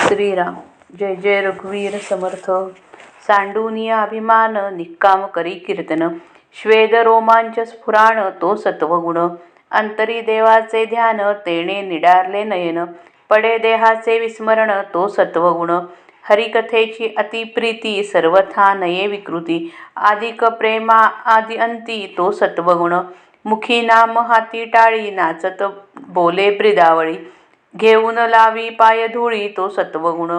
श्रीराम जय जय रघुवीर समर्थ। सांडूनिया अभिमान निक्काम करी कीर्तन, श्वेद रोमांच स्फुराण तो सत्वगुण। अंतरी देवाचे ध्यान तेणे निडारले नयन, पडे देहाचे विस्मरण तो सत्वगुण। हरिकथेची अतिप्रीती सर्वथा नये विकृती, आदिक प्रेमा आदि अंती तो सत्वगुण। मुखी नाम हाती टाळी नाचत बोले ब्रिदावळी, घेऊन लावी पाय धुळी तो सत्वगुण।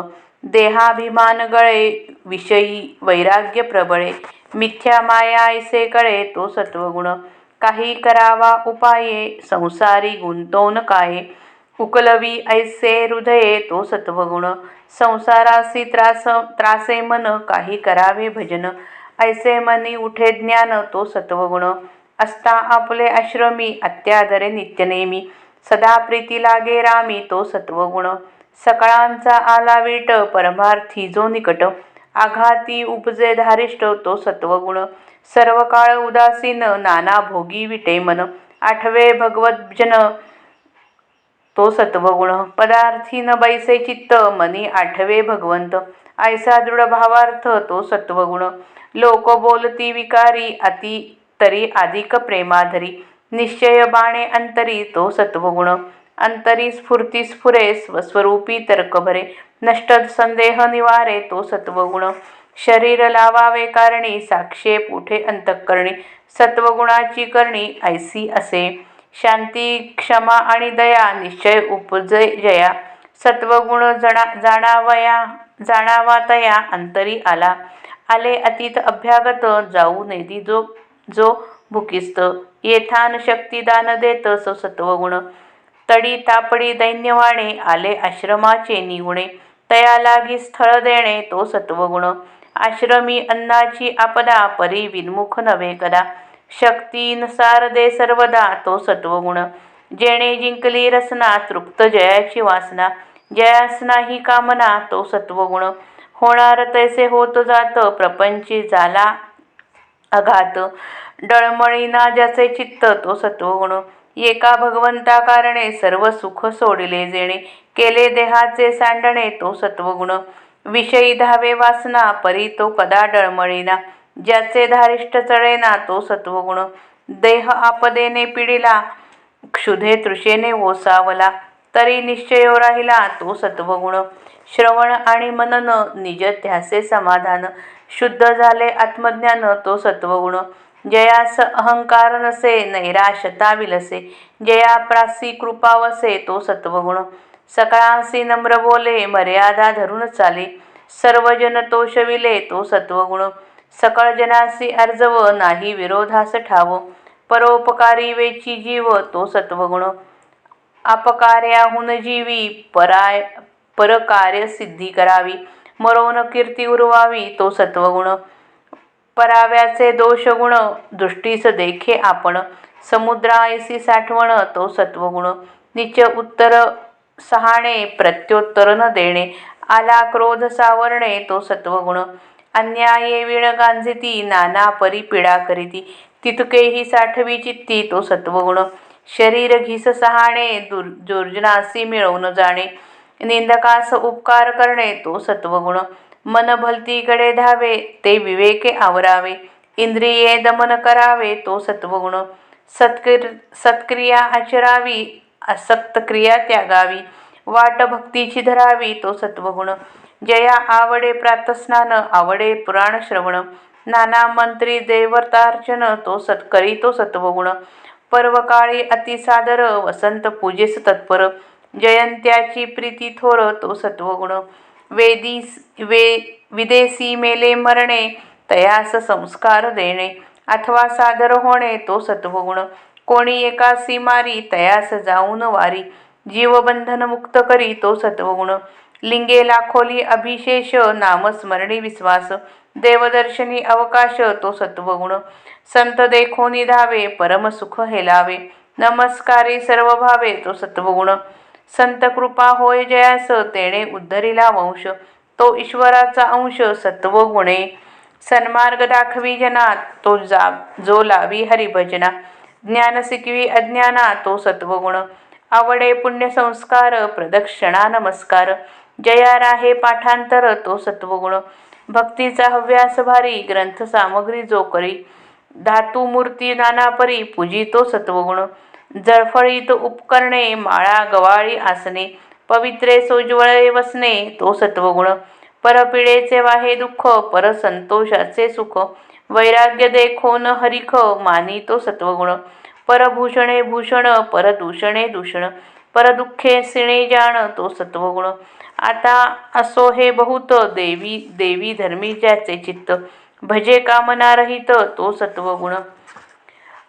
देहाभिमान गळे विषयी वैराग्य प्रबळे, मिथ्या माया ऐसे कळे तो सत्वगुण। काही करावा उपाये संसारी गुंतवून काये, उकलवी ऐसे हृदये तो सत्वगुण। संसारासी त्रासे मन काही करावे भजन, ऐसे मनी उठे ज्ञान तो सत्वगुण। असता आपले आश्रमी अत्यादरे नित्यनेमी, सदा प्रीती लागे रामी तो सत्वगुण। सकळांचा आला वीट परमार्थी जो निकट, आघाती उपजे धारिष्ट तो सत्वगुण। सर्व काळ उदासीन नाना भोगी विटे मन, आठवे भगवद्जन तो सत्वगुण। पदार्थी न बैसे चित्त मनी आठवे भगवंत, ऐसा दृढ भावार्थ तो सत्वगुण। लोक बोलती विकारी अति तरी अधिक प्रेमाधरी, निश्चय बाणे अंतरी तो सत्वगुण। अंतरी स्फूर्ती स्फुरे स्वस्वरूपी तर्क भरे, नष्ट संदेह निवारे तो सत्वगुण। शरीर लावावे कारणी साक्षेप उठे अंतःकरणी, सत्वगुणाची करणी ऐसी असे। शांती क्षमा आणि दया निश्चय उपजे जया, सत्वगुण जाणावा तया अंतरी आला। आले अतीत अभ्यागत जाऊ नेदी जो भुकिस्त, येथान शक्ती दान देत सो सत्वगुण। तडी तापडी दैन्यवाणे आले आश्रमाचे निगुणे, तया लागी स्थळ देणे तो सत्वगुण। आश्रमी अन्नाची आपदा परी विन्मुख नव्हे कदा, शक्तीनुसार दे सर्वदा तो सत्वगुण। जेणे जिंकली रसना तृप्त जयाची वासना, जयास नाही कामना तो सत्वगुण। होणार तैसे होत जात प्रपंची झाला अघात, डळमळीना ज्याचे चित्त तो सत्वगुण। एका भगवंता कारणे सर्व सुख सोडिले जेणे, केले देहाचे सांडणे तो सत्वगुण। विषयी धावे वासना परी तो कदा डळमळीना, ज्याचे धारिष्ट चढेना तो सत्वगुण। देह आपदेने पिडिला क्षुधे तृषेने ओसावला, तरी निश्चयो राहिला तो सत्वगुण। श्रवण आणि मनन निज ध्यासे समाधान, शुद्ध झाले आत्मज्ञान तो सत्वगुण। जयास अहंकार नसे नैराश्यता विलसे, जया प्रासी कृपा वसे तो सत्वगुण। सकळांसी नम्र बोले मर्यादा धरून चाले, सर्वजन तोषविले तो सत्वगुण। सकळ जनासी अर्जव नाही विरोधास ठाव, परोपकारी वेची जीव तो सत्वगुण। अपकार्याहून जीवी परकार्य सिद्धी करावी, मरोन कीर्ती उरवावी तो सत्वगुण। पराव्याचे दोष गुण दृष्टीस देखे आपण, समुद्राऐसी साठवण तो सत्वगुण। नीच उत्तर सहाणे प्रत्युत्तर न देणे, आला क्रोध सावरणे तो सत्वगुण। अन्याये विण गांजिती नाना परी पीडा करीती, तितकेही साठवी चित्ती तो सत्वगुण। शरीर घिस सहाणे दुर्जनासी मिळवून जाणे, निंदकास उपकार करणे तो सत्वगुण। मन भलतीकडे धावे ते विवेके आवरावे, इंद्रिये दमन करावे तो सत्वगुण। सत्क्रिया आचरावी असक्त क्रिया त्यागावी, वाट भक्तीची धरावी तो सत्वगुण। जया आवडे प्रातस्नान आवडे पुराण श्रवण, नाना मंत्री देवतार्चन तो करी तो सत्वगुण। पर्वकाळी अतिसादर वसंत पूजेस तत्पर, जयंत्याची प्रीती थोर तो सत्वगुण। विदेसी मेले मरणे तयास संस्कार देणे, अथवा सादर होणे तो सत्वगुण। कोणी एकासी मारी तयास जाऊन वारी, जीवबंधन मुक्त करी तो सत्वगुण। लिंगे लाखोली अभिशेष नामस्मरणी विश्वास, देवदर्शनी अवकाश तो सत्वगुण। संत देखोनी धावे परम सुख हेलावे, नमस्कारी सर्व भावे तो सत्वगुण। संत कृपा होय जयास तेणे उद्धरिला वंश, तो ईश्वराचा अंश सत्वगुणे। सन्मार्ग दाखवी जना तो जो लावी हरिभजना, ज्ञान शिकवी अज्ञाना तो सत्वगुण। आवडे पुण्य संस्कार प्रदक्षिणा नमस्कार, जया राहे पाठांतर तो सत्वगुण, भक्तीचा हव्यास भारी ग्रंथ सामग्री जो करी, धातू मूर्ती नानापरी पूजी तो सत्वगुण, जळफळीत उपकरणे माळा गवाळी आसने, पवित्रे सोज्वळे वसने तो सत्वगुण, परपिडेचे वाहे दुःख परसंतोषाचे सुख, वैराग्य देखोन हरिख मानी तो सत्वगुण, परभूषणे भूषण परदूषणे दूषण, परदुःखे सिणे जाण तो सत्वगुण, आता असो हे बहुत देवी देवी धर्मी ज्याचे चित्त, भजे कामना रहित तो सत्वगुण,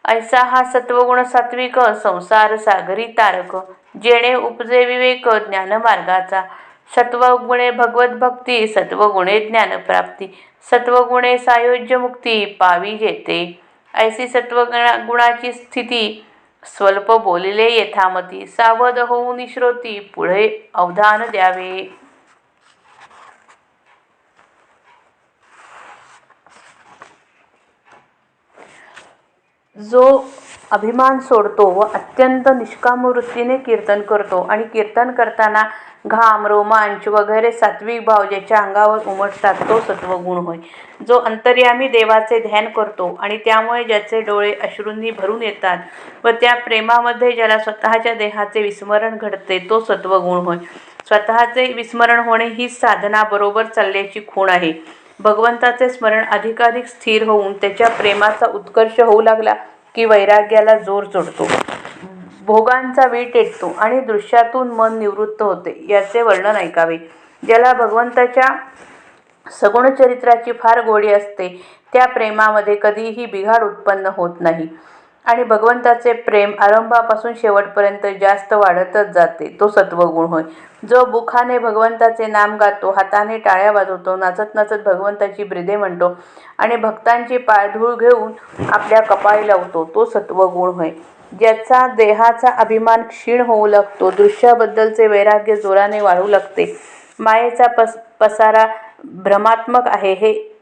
ऐसा हा सत्वगुण सात्विक संसार सागरी तारक, जेणे उपजे विवेक ज्ञानमार्गाचा, सत्वगुणे भगवत भक्ती सत्वगुणे ज्ञानप्राप्ती, सत्वगुणे सायोज्य मुक्ती पावी जेते, ऐसी सत्वगुणाची स्थिती स्वल्प बोलिले यथामती, सावध होऊन श्रोती पुढे अवधान द्यावे. जो अभिमान सोडतो व अत्यंत निष्काम वृत्तीने कीर्तन करतो आणि कीर्तन करताना घाम रोमांच वगैरे सात्विक भाव ज्याच्या अंगावर उमटतात तो सत्वगुण होय. जो अंतर्यामी देवाचे ध्यान करतो आणि त्यामुळे ज्याचे डोळे अश्रूंनी भरून येतात व त्या प्रेमामध्ये ज्याला स्वतःच्या देहाचे विस्मरण घडते तो सत्वगुण होय. स्वतःचे विस्मरण होणे ही साधना बरोबर चालल्याची खूण आहे. भगवंताचे स्मरण अधिकाधिक स्थिर होऊन त्याच्या प्रेमाचा उत्कर्ष होऊ लागला की वैराग्याला जोर चढतो, भोगांचा वीट येतो आणि दृश्यातून मन निवृत्त होते. याचे वर्णन ऐकावे. ज्याला भगवंताच्या सगुण चरित्राची फार गोडी असते त्या प्रेमामध्ये कधीही बिघाड उत्पन्न होत नाही आणि भगवंताचे प्रेम आरंभापासून शेवटपर्यंत जास्त वाढतच जाते तो सत्वगुण होय. जो बुखाने भगवंताचे नाम गातो, हाताने टाळ्या वाजवतो, नाचत नाचत भगवंताची ब्रीदे म्हणतो आणि भक्तांची पायधूळ घेऊन आपल्या कपाळी लावतो तो सत्वगुण होय. ज्याचा देहाचा अभिमान क्षीण होऊ लागतो, दृश्याबद्दलचे वैराग्य जोराने वाढू लागते, मायेचा पसारा भ्रमात्मक आहे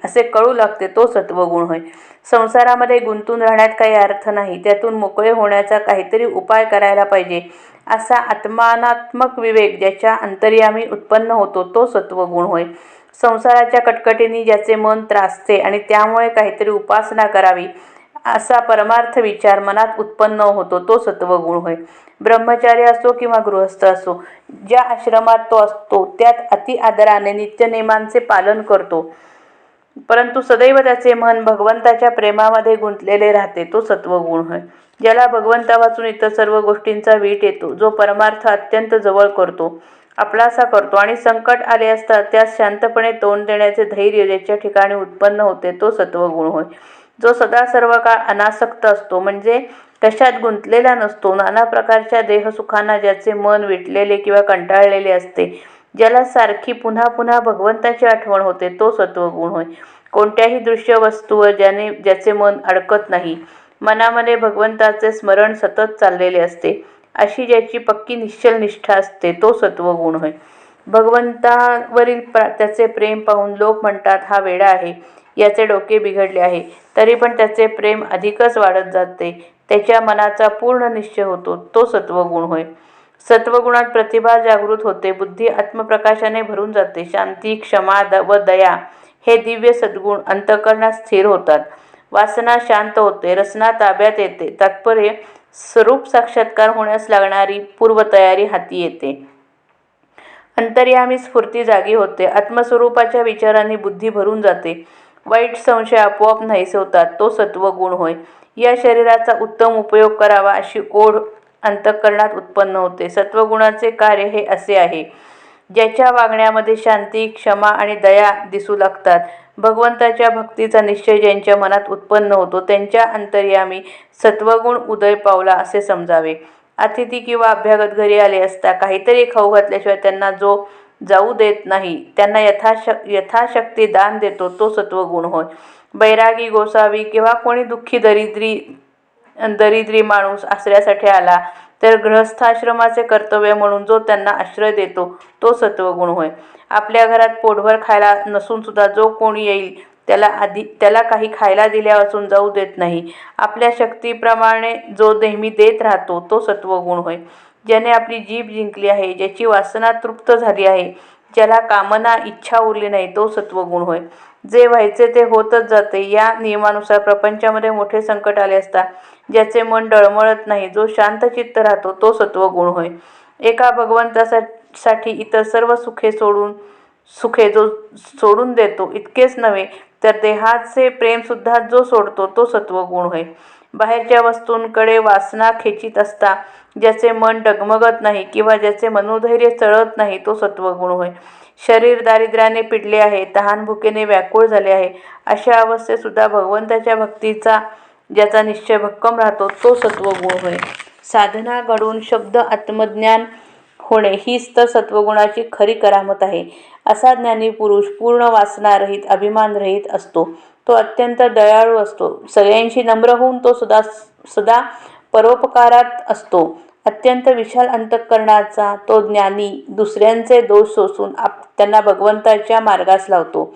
असे कळू लागते तो सत्वगुण होय. संसारामध्ये गुंतून राहण्यात काही अर्थ नाही, त्यातून मोकळे होण्याचा काहीतरी उपाय करायला पाहिजे असा आत्मानात्मक विवेक ज्याच्या अंतर्यामी उत्पन्न होतो तो सत्वगुण होय. संसाराच्या कटकटीने ज्याचे मन त्रासते आणि त्यामुळे काहीतरी उपासना करावी असा परमार्थ विचार मनात उत्पन्न होतो तो सत्वगुण होय. ब्रह्मचारी असो किंवा गृहस्थ असो, ज्या आश्रमात तो असतो त्यात अति आदराने नित्यनेमांचे पालन करतो, परंतु सदैव त्याचे मन भगवंताच्या प्रेमामध्ये गुंतलेले राहते तो सत्वगुण होय. ज्याला भगवंतापासून इतर सर्व गोष्टींचा वीट येतो, जो परमार्थ अत्यंत जवळ करतो, आपलासा करतो आणि संकट आले असता त्यास शांतपणे तोंड देण्याचे धैर्य ज्याच्या ठिकाणी उत्पन्न होते तो सत्वगुण होय. जो सदा सर्व काळ अनासक्त असतो, म्हणजे कशात गुंतलेला नसतो, नाना प्रकारच्या देहसुखांना ज्याचे मन विटलेले किंवा कंटाळलेले असते, ज्याला सारखी पुन्हा पुन्हा भगवंताची आठवण होते तो सत्वगुण होय. कोणत्याही दृश्य वस्तूवर ज्याचे मन अडकत नाही, मनामध्ये भगवंताचे स्मरण सतत चाललेले असते, अशी ज्याची पक्की निश्चल निष्ठा असते तो सत्वगुण होय. भगवंतावरील त्याचे प्रेम पाहून लोक म्हणतात हा वेडा आहे, याचे डोके बिघडले आहे, तरी पण त्याचे प्रेम अधिकच वाढत जाते, त्याच्या मनाचा पूर्ण निश्चय होतो तो सत्वगुण होय. सत्वगुणात प्रतिभा जागृत होते, बुद्धी आत्मप्रकाशाने भरून जाते, शांती क्षमा व दया हे दिव्य सद्गुण अंतःकरणात स्थिर होतात, वासना शांत होते, रसना ताब्यात येते, तात्पर्य स्वरूप साक्षात्कार होण्यास लागणारी पूर्वतयारी हाती येते, अंतर्यामी स्फूर्ती जागी होते, आत्मस्वरूपाच्या विचारांनी बुद्धी भरून जाते, वाईट संशय आपोआप नाहीसे होतात तो सत्वगुण होय. या शरीराचा उत्तम उपयोग करावा अशी ओढ अंतःकरणात उत्पन्न होते. सत्वगुणाचे कार्य हे असे आहे, ज्याच्या वागण्यामध्ये शांती क्षमा आणि दया दिसू लागतात, भगवंताच्या भक्तीचा निश्चय ज्यांच्या मनात उत्पन्न होतो, त्यांच्या अंतर्यामी सत्वगुण उदय पावला असे समजावे. अतिथी किंवा अभ्यागत घरी आले असता काहीतरी खाऊ घातल्याशिवाय त्यांना जो जाऊ देत नाही, त्यांना यथाशक्ती दान देतो तो सत्वगुण होय. बैरागी गोसावी किंवा कोणी दुःखी दरिद्री माणूस आश्रयासाठी आला तर गृहस्थाश्रमाचे कर्तव्य म्हणून जो त्यांना आश्रय देतो तो सत्वगुण होय. आपल्या घरात पोटभर खायला नसून सुद्धा जो कोणी येईल त्याला काही खायला दिल्यापासून जाऊ देत नाही, आपल्या शक्तीप्रमाणे जो नेहमी देत राहतो तो सत्वगुण होय. ज्याने आपली जीभ जिंकली आहे, ज्याची वासना तृप्त झाली आहे, ज्याला कामना इच्छा उरली नाही, तो सत्वगुण होय. जे व्हायचे ते होतच जाते. या नियमानुसार प्रपंचामध्ये मोठे संकट आले असता ज्याचे मन डळमळत नाही, जो शांत चित्त राहतो, तो सत्वगुण होय. एका भगवंतासाठी इतर सर्व सुखे जो सोडून देतो, इतकेच नव्हे तर देहाचे प्रेमसुद्धा जो सोडतो, तो सत्वगुण होय. बाहेरच्या वस्तूंकडे वासना खेचीत असता ज्याचे मन डगमगत नाही किंवा ज्याचे मनोधैर्य चळत नाही, तो सत्वगुण होय. शरीर दारिद्र्याने पिडले आहे, तहान भुकेने व्याकुळ झाले आहे, अशा अवस्थेत सुद्धा भगवंताच्या भक्तीचा ज्याचा निश्चय भक्कम राहतो, तो सत्वगुण होय. साधना घडून शब्द आत्मज्ञान होणे हीच तर सत्वगुणाची खरी करामत आहे. असा ज्ञानी पुरुष पूर्ण वासनारहित, अभिमानरहित असतो. तो अत्यंत दयाळू असतो. सगळ्यांशी नम्र होऊन तो सदा परोपकारात असतो. अत्यंत विशाल अंतःकरणाचा तो ज्ञानी दुसऱ्यांचे दोष सोसून त्यांना भगवंताच्या मार्गास लावतो.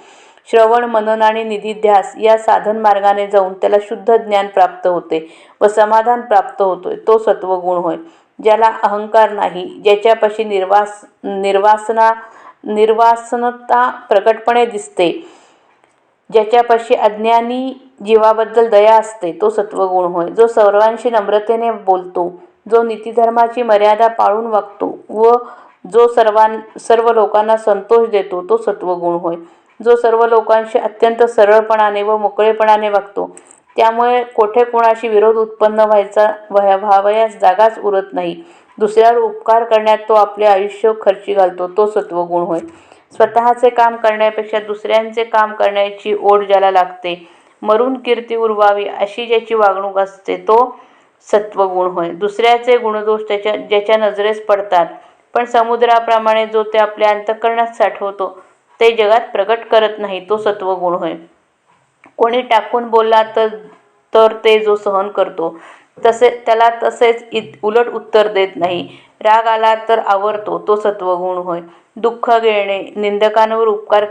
श्रवण, मनन आणि निधिध्यास या साधन मार्गाने जाऊन त्याला शुद्ध ज्ञान प्राप्त होते व समाधान प्राप्त होतोय, तो सत्वगुण होय. ज्याला अहंकार नाही, ज्याच्यापाशी निर्वासनता प्रकटपणे दिसते, ज्याच्यापाशी अज्ञानी जीवाबद्दल दया असते, तो सत्वगुण होय. जो सर्वांशी नम्रतेने बोलतो, जो नीतिधर्माची मर्यादा पाळून वागतो व जो सर्व लोकांना संतोष देतो, तो सत्वगुण होय. जो सर्व लोकांशी अत्यंत सरळपणाने व मोकळेपणाने वागतो, त्यामुळे कोठे कोणाशी विरोध उत्पन्न व्हावयास जागाच उरत नाही. दुसऱ्यावर उपकार करण्यात तो आपले आयुष्य खर्ची घालतो, तो सत्वगुण होय. स्वतःचे काम करण्यापेक्षा दुसऱ्यांचे काम करण्याची ओढ ज्याला लागते, मरून कीर्ती उरवावी अशी ज्याची वागणूक असते, तो सत्वगुण होय. दुसऱ्याचे गुणदोष ज्याच्या नजरेस पडतात, पण समुद्राप्रमाणे जो ते आपल्या अंतःकरणात साठवतो, ते जगात प्रगट करत नाही, तो सत्वगुण होय. कोणी टाकून बोलला तर ते जो सहन करतो, त्याला तसेच उलट उत्तर देत नाही. राग आला तर आवरतो, तो सत्वगुण होय. दुःख गिळणे, निंदकांवर उपकार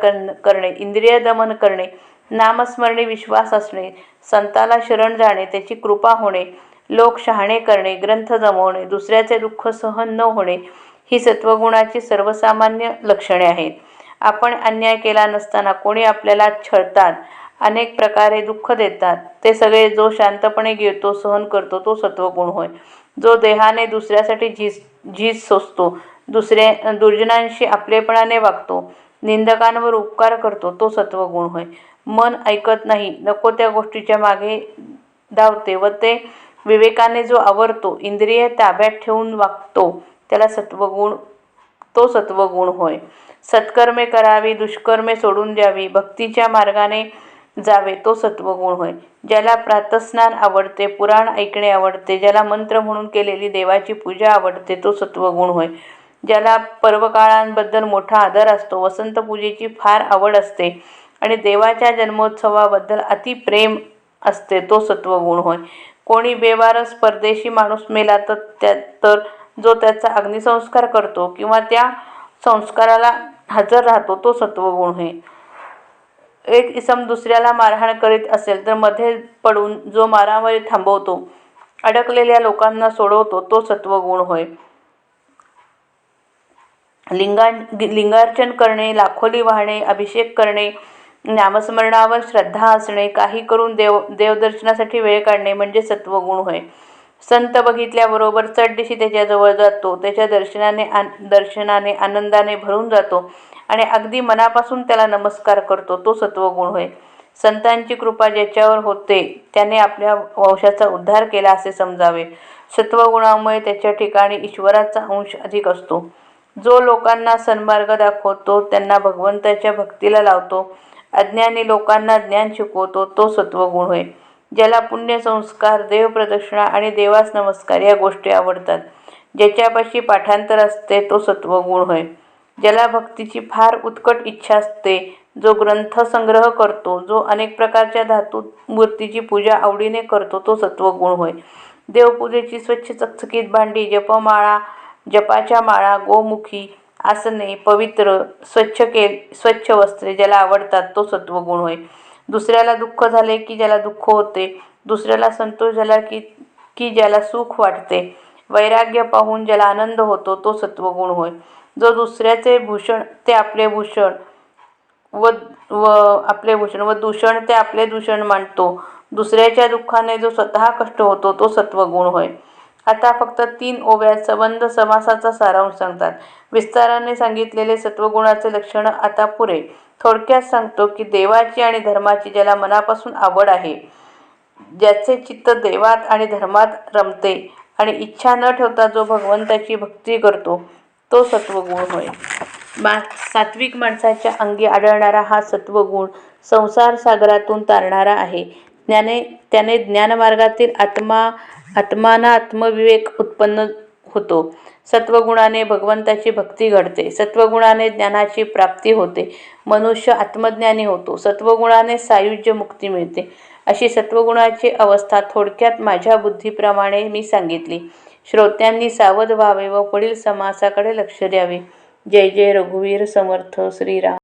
करणे, इंद्रिय दमन करणे, नामस्मरणी विश्वास असणे, संताला शरण जाणे, त्याची कृपा होणे, लोक शहाणे करणे, ग्रंथ जमवणे, दुसऱ्याचे दुःख सहन न होणे, ही सत्वगुणाची सर्वसामान्य लक्षणे आहेत. आपण अन्याय केला नसताना कोणी आपल्याला छळतात, अनेक प्रकारे दुःख देतात, ते सगळे जो शांतपणे गिळतो, सहन करतो, तो सत्वगुण होय. जो देहाने दुसऱ्यासाठी झीज सोसतो, दुर्जनांशी आपलेपणाने वागतो, निंदकांवर उपकार करतो, तो सत्वगुण होय. मन ऐकत नाही, नको त्या गोष्टीच्या मागे धावते व ते विवेकाने जो आवरतो, इंद्रिय ताब्यात ठेवून वागतो, तो सत्वगुण होय. सत्कर्मे करावी, दुष्कर्मे सोडून द्यावी, भक्तीच्या मार्गाने जावे, तो सत्वगुण होय. ज्याला प्रातस्नान आवडते, पुराण ऐकणे आवडते, ज्याला मंत्र म्हणून केलेली देवाची पूजा आवडते, तो सत्वगुण होय. ज्याला पर्वकाळांबद्दल मोठा आदर असतो, वसंत पूजेची फार आवड असते आणि देवाच्या जन्मोत्सवाबद्दल अतिप्रेम असते, तो सत्वगुण होय. कोणी बेवारस परदेशी माणूस मेला तर जो त्याचा अग्निसंस्कार करतो किंवा त्या संस्काराला हजर राहतो, तो सत्वगुण होय. एक इसम दुसऱ्याला मारहाण करीत असेल तर मध्ये पडून जो मारामारी थांबवतो, अडकलेल्या लोकांना सोडवतो, तो सत्वगुण होय. लिंगार्चन करणे, लाखोली वाहणे, अभिषेक करणे, नामस्मरणावर श्रद्धा असणे, काही करून देवदर्शनासाठी वेळ काढणे म्हणजे सत्वगुण होय. संत बघितल्याबरोबर चटदिशी त्याच्याजवळ जातो, त्याच्या दर्शनाने आनंदाने भरून जातो आणि अगदी मनापासून त्याला नमस्कार करतो, तो सत्वगुण होय. संतांची कृपा ज्याच्यावर होते त्याने आपल्या वंशाचा उद्धार केला असे समजावे. सत्वगुणामुळे त्याच्या ठिकाणी ईश्वराचा अंश अधिक असतो. जो लोकांना सन्मार्ग दाखवतो, त्यांना भगवंताच्या भक्तीला लावतो, अज्ञानी लोकांना ज्ञान शिकवतो, तो सत्वगुण होय. ज्याला पुण्यसंस्कार, देवप्रदक्षिणा आणि देवास नमस्कार या गोष्टी आवडतात, ज्याच्यापाशी पाठांतर असते, तो सत्वगुण होय. ज्याला भक्तीची फार उत्कट इच्छा असते, जो ग्रंथसंग्रह करतो, जो अनेक प्रकारच्या धातू मूर्तीची पूजा आवडीने करतो, तो सत्वगुण होय. देवपूजेची स्वच्छ चकचकीत भांडी, जपाच्या माळा, गोमुखी आसने, पवित्र स्वच्छ वस्त्रे ज्याला आवडतात, तो सत्वगुण होय. दुसऱ्याला दुःख झाले की ज्याला दुःख होते, दुसऱ्याला संतोष झाला की ज्याला सुख वाटते, वैराग्य पाहून ज्याला आनंद होतो तो सत्वगुण होय. जो दुसऱ्याचे भूषण ते आपले भूषण व व दूषण ते आपले दूषण मानतो, दुसऱ्याच्या दुःखाने जो स्वतः कष्ट होतो तो सत्वगुण होय. आता फक्त 3 ओव्यात संबंध समासाचा सारांश सांगतात. विस्ताराने सांगितलेले सत्वगुणाचे लक्षण आता पुरे. थोडक्यात सांगतो की देवाची आणि धर्माची ज्याला मनापासून आवड आहे, ज्याचे चित्त देवात आणि धर्मात रमते आणि इच्छा न ठेवता जो भगवंताची भक्ती करतो तो सत्वगुण होय. सात्विक माणसाच्या अंगी आढळणारा हा सत्वगुण संसार सागरातून तारणारा आहे. त्याने ज्ञानमार्गातील आत्मानात्मविवेक उत्पन्न होतो. सत्वगुणाने भगवंताची भक्ती घडते. सत्वगुणाने ज्ञानाची प्राप्ती होते. मनुष्य आत्मज्ञानी होतो. सत्वगुणाने सायुज्य मुक्ती मिळते. अशी सत्वगुणाची अवस्था थोडक्यात माझ्या बुद्धीप्रमाणे मी सांगितली. श्रोत्यांनी सावध व्हावे व पुढील समासाकडे लक्ष द्यावे. जय जय रघुवीर समर्थ श्रीराम.